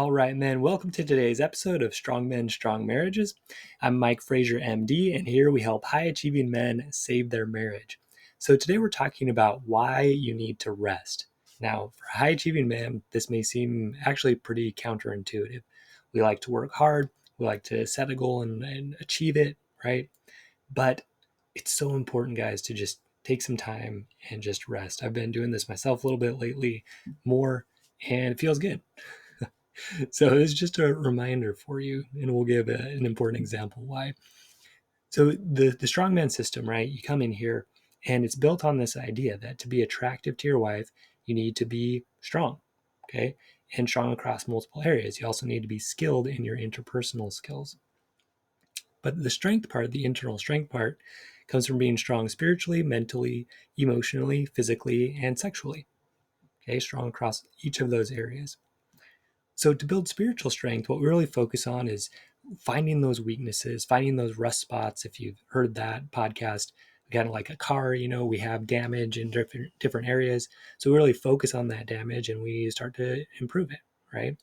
All right, men, welcome to today's episode of Strong Men, Strong Marriages. I'm Mike Frazier, MD, and here we help high achieving men save their marriage. So today we're talking about why you need to rest. Now, for high achieving men, this may seem actually pretty counterintuitive. We like to work hard, we like to set a goal and achieve it, right? But it's so important, guys, to just take some time and just rest. I've been doing this myself a little bit lately, more, and it feels good. So it's just a reminder for you, and we'll give an important example why. So the strongman system, right? You come in here, and it's built on this idea that to be attractive to your wife, you need to be strong, okay, and strong across multiple areas. You also need to be skilled in your interpersonal skills. But the strength part, the internal strength part, comes from being strong spiritually, mentally, emotionally, physically, and sexually. Okay, strong across each of those areas. So to build spiritual strength, what we really focus on is finding those weaknesses, finding those rust spots. If you've heard that podcast, kind of like a car, we have damage in different areas. So we really focus on that damage and we start to improve it, right?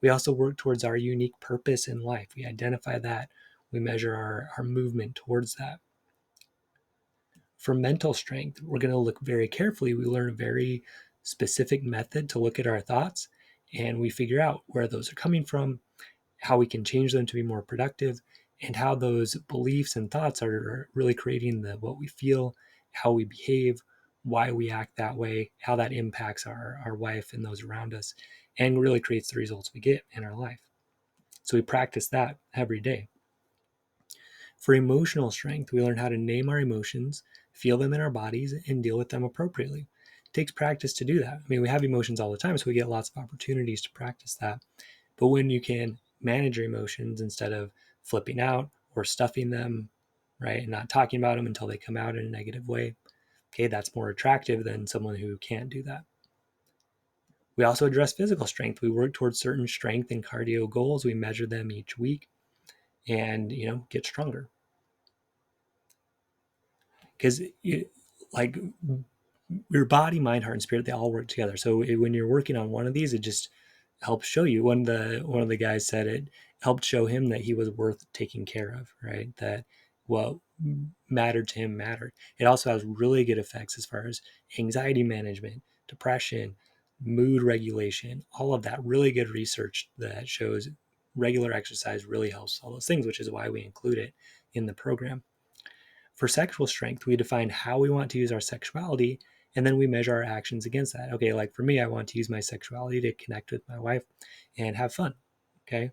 We also work towards our unique purpose in life. We identify that. We measure our movement towards that. For mental strength, we're going to look very carefully. We learn a very specific method to look at our thoughts, and we figure out where those are coming from, how we can change them to be more productive, and how those beliefs and thoughts are really creating what we feel, how we behave, why we act that way, how that impacts our wife and those around us, and really creates the results we get in our life. So we practice that every day. For emotional strength, we learn how to name our emotions, feel them in our bodies, and deal with them appropriately. It takes practice to do that. I mean, we have emotions all the time, so we get lots of opportunities to practice that. But when you can manage your emotions instead of flipping out or stuffing them, right, and not talking about them until they come out in a negative way, okay, that's more attractive than someone who can't do that. We also address physical strength. We work towards certain strength and cardio goals. We measure them each week and, get stronger. Because like your body, mind, heart, and spirit, they all work together. So when you're working on one of these, it just helps show you. One of the guys said it helped show him that he was worth taking care of, right? That what mattered to him mattered. It also has really good effects as far as anxiety management, depression, mood regulation, all of that. Really good research that shows regular exercise really helps all those things, which is why we include it in the program. For sexual strength, we define how we want to use our sexuality, and then we measure our actions against that. Okay, like for me, I want to use my sexuality to connect with my wife and have fun. Okay.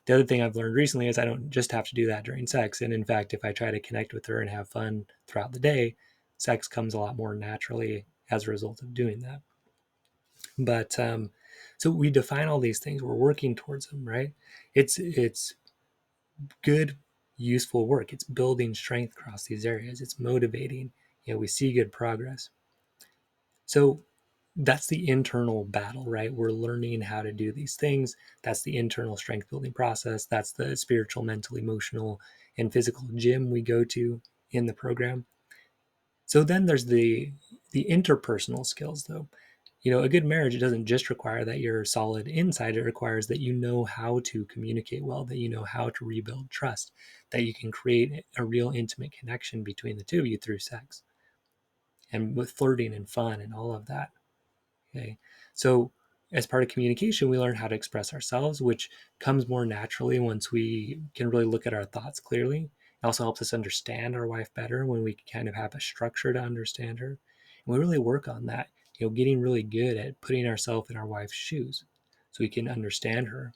The other thing I've learned recently is I don't just have to do that during sex. And in fact, if I try to connect with her and have fun throughout the day, sex comes a lot more naturally as a result of doing that. But so we define all these things. We're working towards them, right? It's good, useful work. It's building strength across these areas. It's motivating. We see good progress. So that's the internal battle, right? We're learning how to do these things. That's the internal strength building process. That's the spiritual, mental, emotional, and physical gym we go to in the program. So then there's the interpersonal skills, though. A good marriage, it doesn't just require that you're solid inside. It requires that you know how to communicate well, that you know how to rebuild trust, that you can create a real intimate connection between the two of you through sex and with flirting and fun and all of that. Okay. So as part of communication, we learn how to express ourselves, which comes more naturally once we can really look at our thoughts clearly. It also helps us understand our wife better when we kind of have a structure to understand her. And we really work on that, getting really good at putting ourselves in our wife's shoes so we can understand her.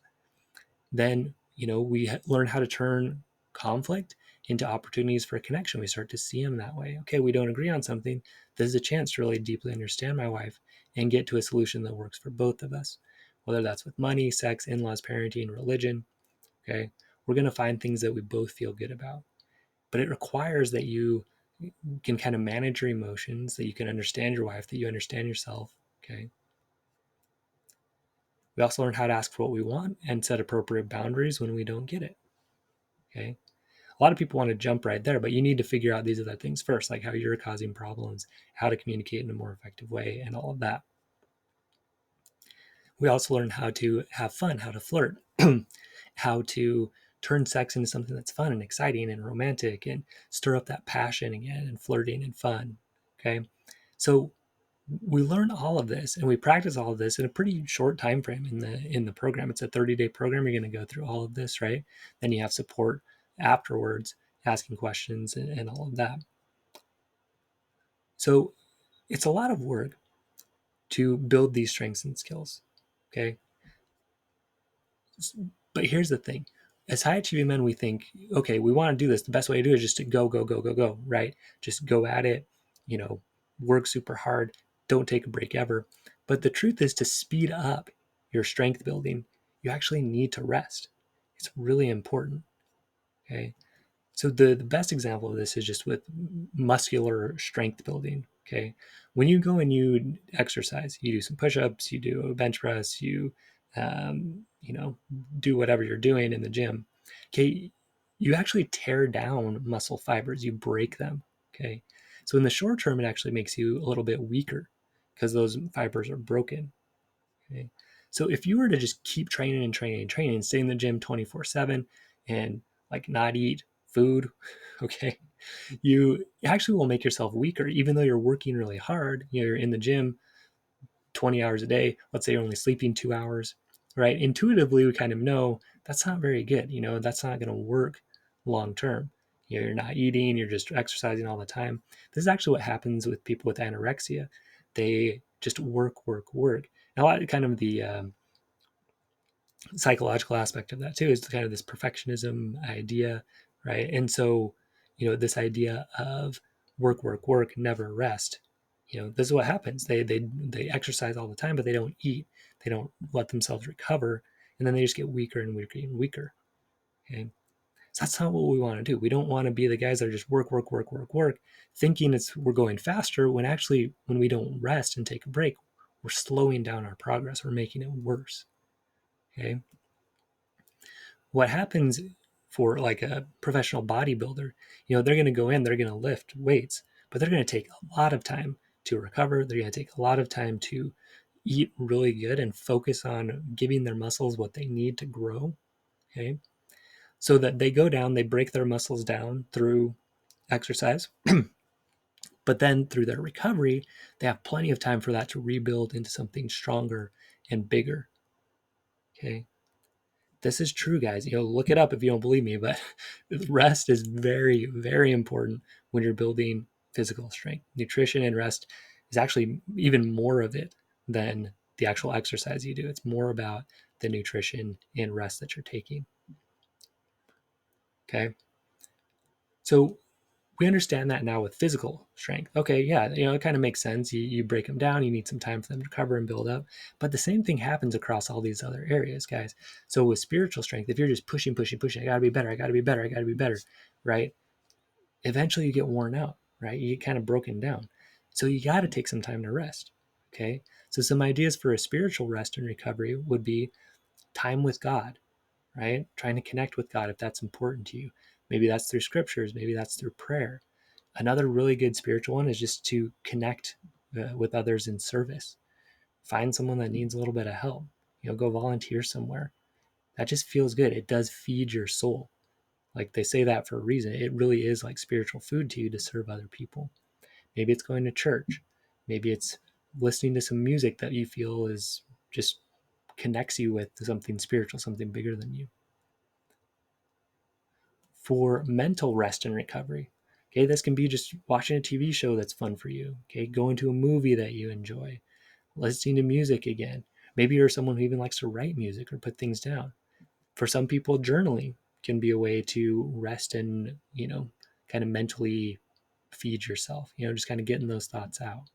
Then, we learn how to turn conflict into opportunities for connection. We start to see them that way. Okay, we don't agree on something. This is a chance to really deeply understand my wife and get to a solution that works for both of us, whether that's with money, sex, in-laws, parenting, religion. Okay, we're going to find things that we both feel good about. But it requires that you can kind of manage your emotions, that you can understand your wife, that you understand yourself. Okay. We also learn how to ask for what we want and set appropriate boundaries when we don't get it. Okay. A lot of people want to jump right there, but you need to figure out these other things first, like how you're causing problems, how to communicate in a more effective way, and all of that. We also learn how to have fun, how to flirt, how to turn sex into something that's fun and exciting and romantic and stir up that passion again and flirting and fun. Okay. So we learn all of this and we practice all of this in a pretty short time frame in the program. It's a 30-day program. You're going to go through all of this, right? Then you have support afterwards, asking questions and all of that. So it's a lot of work to build these strengths and skills. Okay. But here's the thing. As high achieving men, we think, okay, we want to do this. The best way to do it is just to go, go, go, go, go, right? Just go at it, you know, work super hard, don't take a break ever. But the truth is, to speed up your strength building, you actually need to rest. It's really important. Okay. So the best example of this is just with muscular strength building. Okay. When you go and you exercise, you do some push-ups, you do a bench press, you know, do whatever you're doing in the gym. Okay. You actually tear down muscle fibers, you break them. Okay. So in the short term, it actually makes you a little bit weaker because those fibers are broken. Okay. So if you were to just keep training and training and training, stay in the gym 24/7 and like not eat food, okay, you actually will make yourself weaker, even though you're working really hard. You're in the gym 20 hours a day. Let's say you're only sleeping 2 hours, right? Intuitively, we kind of know that's not very good. You know, that's not going to work long term. You know, you're not eating, you're just exercising all the time. This is actually what happens with people with anorexia. They just work, work, work. And a lot of kind of the psychological aspect of that too is kind of this perfectionism idea, right? And so, you know, this idea of work, work, work, never rest. You know, this is what happens. They exercise all the time, but they don't eat. They don't let themselves recover, and then they just get weaker and weaker and weaker. Okay, so that's not what we want to do. We don't want to be the guys that are just work, work, work, work, work, thinking we're going faster when actually when we don't rest and take a break, we're slowing down our progress. We're making it worse. Okay, what happens for like a professional bodybuilder, you know, they're going to go in, they're going to lift weights, but they're going to take a lot of time to recover. They're going to take a lot of time to eat really good and focus on giving their muscles what they need to grow. Okay. So that they go down, they break their muscles down through exercise, but then through their recovery, they have plenty of time for that to rebuild into something stronger and bigger. Okay. This is true, guys. You know, look it up if you don't believe me, but rest is very, very important when you're building physical strength. Nutrition and rest is actually even more of it than the actual exercise you do. It's more about the nutrition and rest that you're taking. Okay. So we understand that now with physical strength. Okay, yeah, you know, it kind of makes sense. You break them down, you need some time for them to recover and build up. But the same thing happens across all these other areas, guys. So with spiritual strength, if you're just pushing, pushing, pushing, I gotta be better, I gotta be better, I gotta be better, right? Eventually you get worn out, right? You get kind of broken down. So you gotta take some time to rest. Okay. So some ideas for a spiritual rest and recovery would be time with God, right? Trying to connect with God if that's important to you. Maybe that's through scriptures, maybe that's through prayer. Another really good spiritual one is just to connect with others in service. Find someone that needs a little bit of help. You know, go volunteer somewhere. That just feels good. It does feed your soul. Like they say that for a reason. It really is like spiritual food to you to serve other people. Maybe it's going to church. Maybe it's listening to some music that you feel is just connects you with something spiritual, something bigger than you. For mental rest and recovery. Okay, this can be just watching a TV show that's fun for you. Okay, going to a movie that you enjoy, listening to music again. Maybe you're someone who even likes to write music or put things down. For some people, journaling can be a way to rest and, you know, kind of mentally feed yourself, you know, just kind of getting those thoughts out.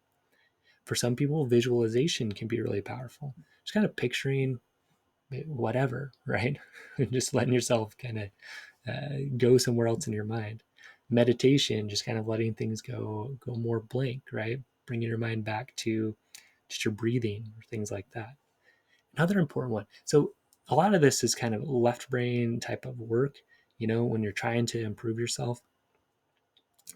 For some people, visualization can be really powerful. Just kind of picturing whatever, right? Just letting yourself kind of go somewhere else in your mind. Meditation, just kind of letting things go more blank, right? Bringing your mind back to just your breathing or things like that. Another important one. So a lot of this is kind of left brain type of work, you know, when you're trying to improve yourself.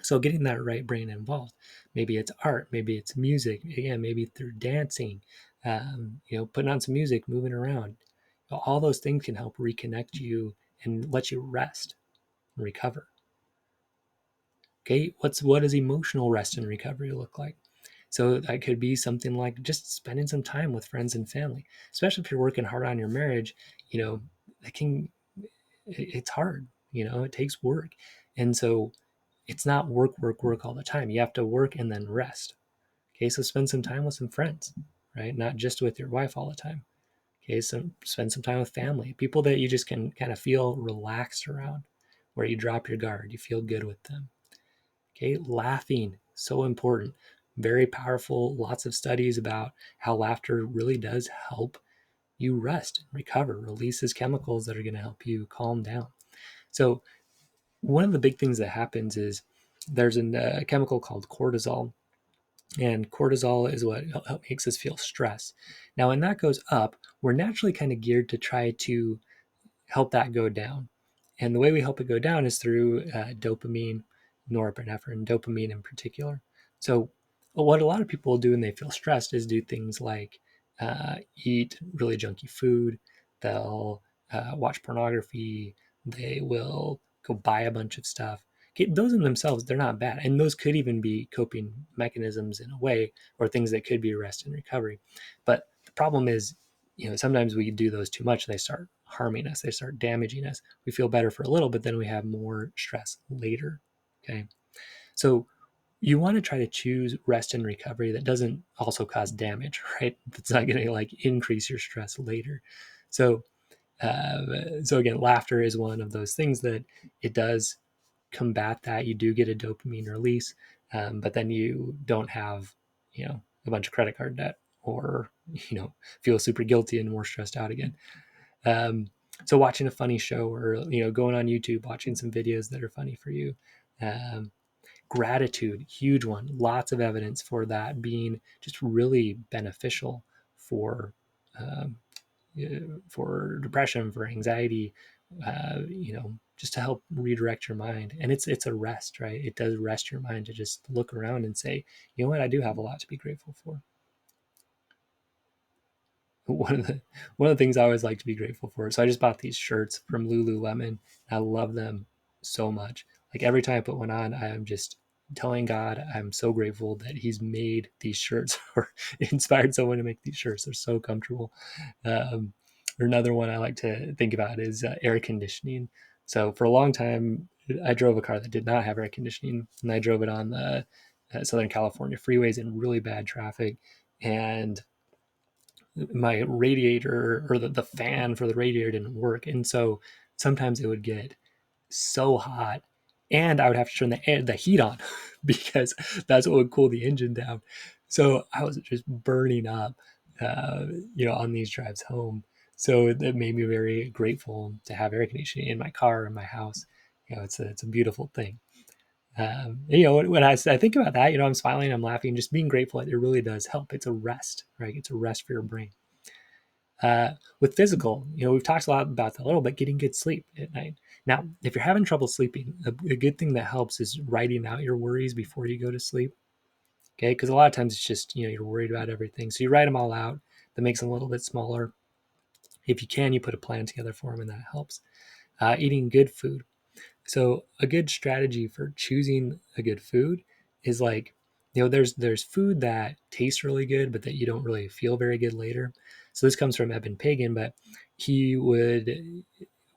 So getting that right brain involved. Maybe it's art, maybe it's music, again, maybe through dancing, Putting on some music, moving around. All those things can help reconnect you and let you rest and recover. Okay, what does emotional rest and recovery look like? So that could be something like just spending some time with friends and family, especially if you're working hard on your marriage. It can it's hard. It takes work, and so it's not work, work, work all the time. You have to work and then rest. Okay, so spend some time with some friends, right? Not just with your wife all the time. Okay, so spend some time with family, people that you just can kind of feel relaxed around, where you drop your guard, you feel good with them. Okay, laughing, so important, very powerful. Lots of studies about how laughter really does help you rest and recover, releases chemicals that are going to help you calm down. So, one of the big things that happens is there's a chemical called cortisol, and cortisol is what makes us feel stress. Now, when that goes up, we're naturally kind of geared to try to help that go down. And the way we help it go down is through dopamine, norepinephrine, dopamine in particular. So, what a lot of people do when they feel stressed is do things like eat really junky food, they'll watch pornography, they will go buy a bunch of stuff. Okay, those in themselves, they're not bad. And those could even be coping mechanisms in a way, or things that could be rest and recovery. But the problem is, sometimes we do those too much and they start harming us, they start damaging us. We feel better for a little, but then we have more stress later. Okay. So you want to try to choose rest and recovery that doesn't also cause damage, right? That's not going to like increase your stress later. So, so again, laughter is one of those things that it does combat that. You do get a dopamine release, but then you don't have, a bunch of credit card debt, or feel super guilty and more stressed out again. Um, so watching a funny show, or going on YouTube, watching some videos that are funny for you. Um, Gratitude, huge one. Lots of evidence for that being just really beneficial for um, for depression, for anxiety, just to help redirect your mind. And it's a rest, right? It does rest your mind to just look around and say, you know what, I do have a lot to be grateful for. One of the things I always like to be grateful for. So I just bought these shirts from Lululemon. I love them so much. Like every time I put one on, I am just telling God I'm so grateful that He's made these shirts or inspired someone to make these shirts. They're so comfortable. Or another one I like to think about is air conditioning. So for a long time, I drove a car that did not have air conditioning, and I drove it on the Southern California freeways in really bad traffic. And my radiator, or the fan for the radiator, didn't work. And so sometimes it would get so hot and I would have to turn the heat on because that's what would cool the engine down. So I was just burning up, on these drives home. So it made me very grateful to have air conditioning in my car, in my house. It's a beautiful thing. When I think about that, I'm smiling, I'm laughing, just being grateful. It really does help. It's a rest, right? It's a rest for your brain. With physical, we've talked a lot about that a little bit, getting good sleep at night. Now, if you're having trouble sleeping, a good thing that helps is writing out your worries before you go to sleep. Okay, because a lot of times it's just, you're worried about everything. So you write them all out. That makes them a little bit smaller. If you can, you put a plan together for them, and that helps. Eating good food. So a good strategy for choosing a good food is like, there's food that tastes really good, but that you don't really feel very good later. So this comes from Eben Pagan, but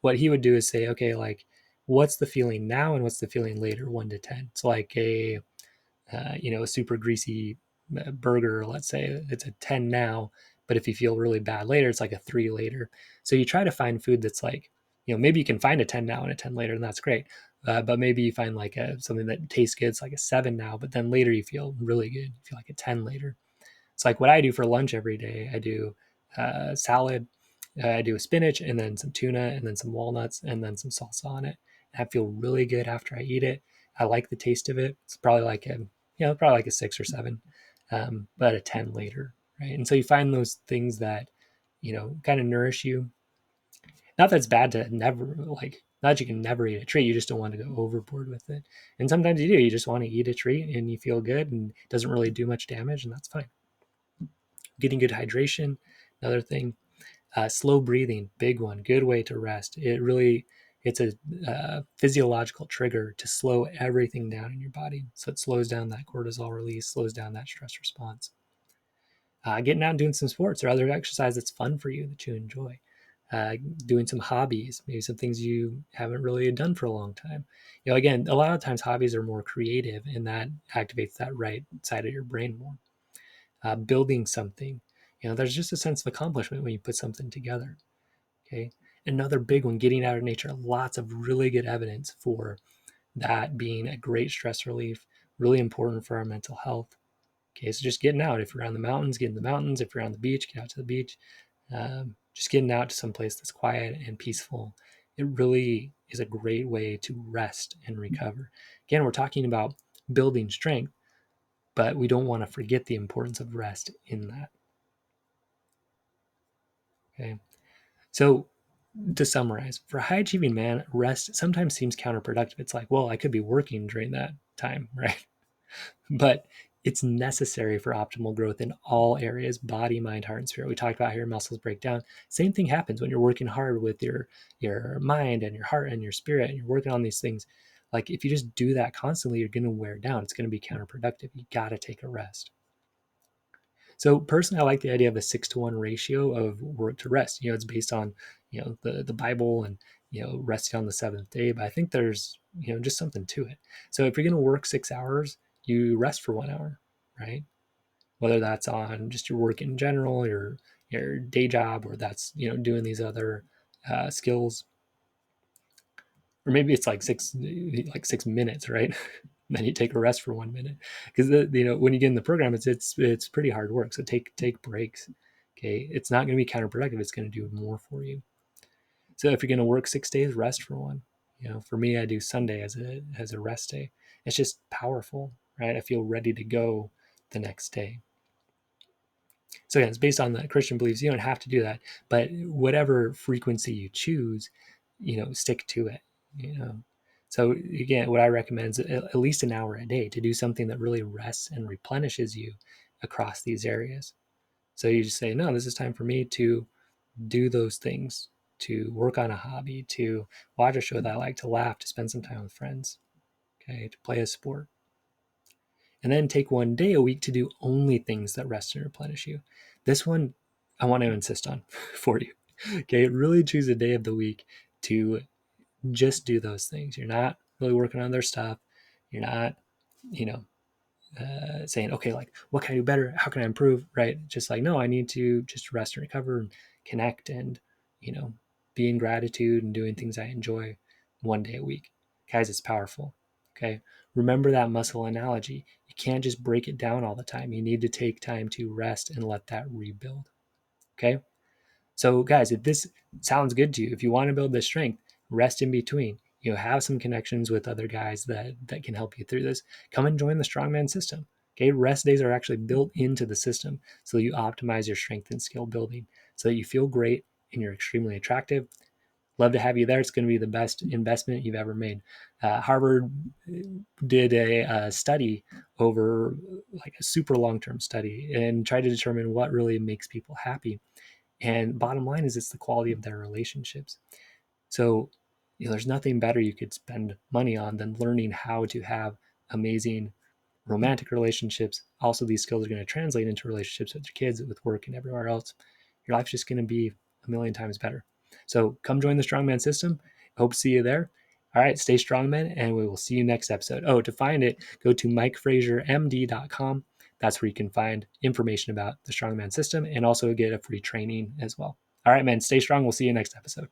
what he would do is say, okay, like, what's the feeling now and what's the feeling later, 1 to 10. So like a super greasy burger, let's say it's a 10 now, but if you feel really bad later, it's like a 3 later. So you try to find food that's like, maybe you can find a 10 now and a 10 later, and that's great. But maybe you find like something that tastes good, it's like a 7 now, but then later you feel really good, you feel like a 10 later. It's like what I do for lunch every day. I do salad, I do a spinach, and then some tuna, and then some walnuts, and then some salsa on it. And I feel really good after I eat it. I like the taste of it. It's probably like a 6 or 7, but a 10 later, right? And so you find those things that kind of nourish you. Not that it's bad to never like. Not that you can never eat a treat. You just don't want to go overboard with it. And sometimes you do. You just want to eat a treat and you feel good and it doesn't really do much damage, and that's fine. Getting good hydration, another thing. Slow breathing, big one, good way to rest. It's a physiological trigger to slow everything down in your body. So it slows down that cortisol release, slows down that stress response. Getting out and doing some sports or other exercise that's fun for you, that you enjoy. Doing some hobbies, maybe some things you haven't really done for a long time. Again, a lot of times hobbies are more creative, and that activates that right side of your brain more. Building something, there's just a sense of accomplishment when you put something together. Okay. Another big one, getting out of nature. Lots of really good evidence for that being a great stress relief, really important for our mental health. Okay, so just getting out. If you're on the mountains, get in the mountains. If you're on the beach, get out to the beach. Just getting out to some place that's quiet and peaceful. It really is a great way to rest and recover. Again, we're talking about building strength, but we don't want to forget the importance of rest in that. Okay, so to summarize, for a high achieving man, rest sometimes seems counterproductive. It's like, well, I could be working during that time, right? But it's necessary for optimal growth in all areas: body, mind, heart, and spirit. We talked about here, muscles break down. Same thing happens when you're working hard with your mind and your heart and your spirit, and you're working on these things. Like, if you just do that constantly, you're going to wear down. It's going to be counterproductive. You got to take a rest. So personally, I like the idea of a 6-to-1 ratio of work to rest. It's based on, the Bible and, resting on the seventh day. But I think there's, just something to it. So if you're going to work 6 hours, you rest for 1 hour, right? Whether that's on just your work in general, your day job, or that's, doing these other skills, or maybe it's like 6 minutes, right? Then you take a rest for 1 minute, because when you get in the program, it's pretty hard work. So take breaks. Okay, it's not going to be counterproductive. It's going to do more for you. So if you're going to work 6 days, rest for one. For me, I do Sunday as a rest day. It's just powerful, right? I feel ready to go the next day. So again, it's based on the Christian beliefs. You don't have to do that, but whatever frequency you choose, stick to it. So again, what I recommend is at least an hour a day to do something that really rests and replenishes you across these areas. So you just say, no, this is time for me to do those things, to work on a hobby, to watch a show that I like, to laugh, to spend some time with friends, okay, to play a sport. And then take 1 day a week to do only things that rest and replenish you. This one I want to insist on for you. Okay, really choose a day of the week to just do those things. You're not really working on their stuff. You're not, saying, okay, like, what can I do better? How can I improve? Right? Just like, no, I need to just rest and recover and connect and, be in gratitude and doing things I enjoy 1 day a week. Guys, it's powerful. Okay. Remember that muscle analogy. You can't just break it down all the time. You need to take time to rest and let that rebuild. Okay. So guys, if this sounds good to you, if you want to build this strength, rest in between. Have some connections with other guys that can help you through this. Come and join the Strongman system. Okay, rest days are actually built into the system so you optimize your strength and skill building so that you feel great and you're extremely attractive. Love to have you there. It's going to be the best investment you've ever made. Harvard did a study over like a super long-term study and tried to determine what really makes people happy. And bottom line is, it's the quality of their relationships. So, there's nothing better you could spend money on than learning how to have amazing romantic relationships. Also, these skills are going to translate into relationships with your kids, with work, and everywhere else. Your life's just going to be a million times better. So come join the Strongman system. Hope to see you there. All right, stay strong, men, and we will see you next episode. Oh, to find it, go to MikeFrazierMD.com. That's where you can find information about the Strongman system and also get a free training as well. All right, men, stay strong. We'll see you next episode.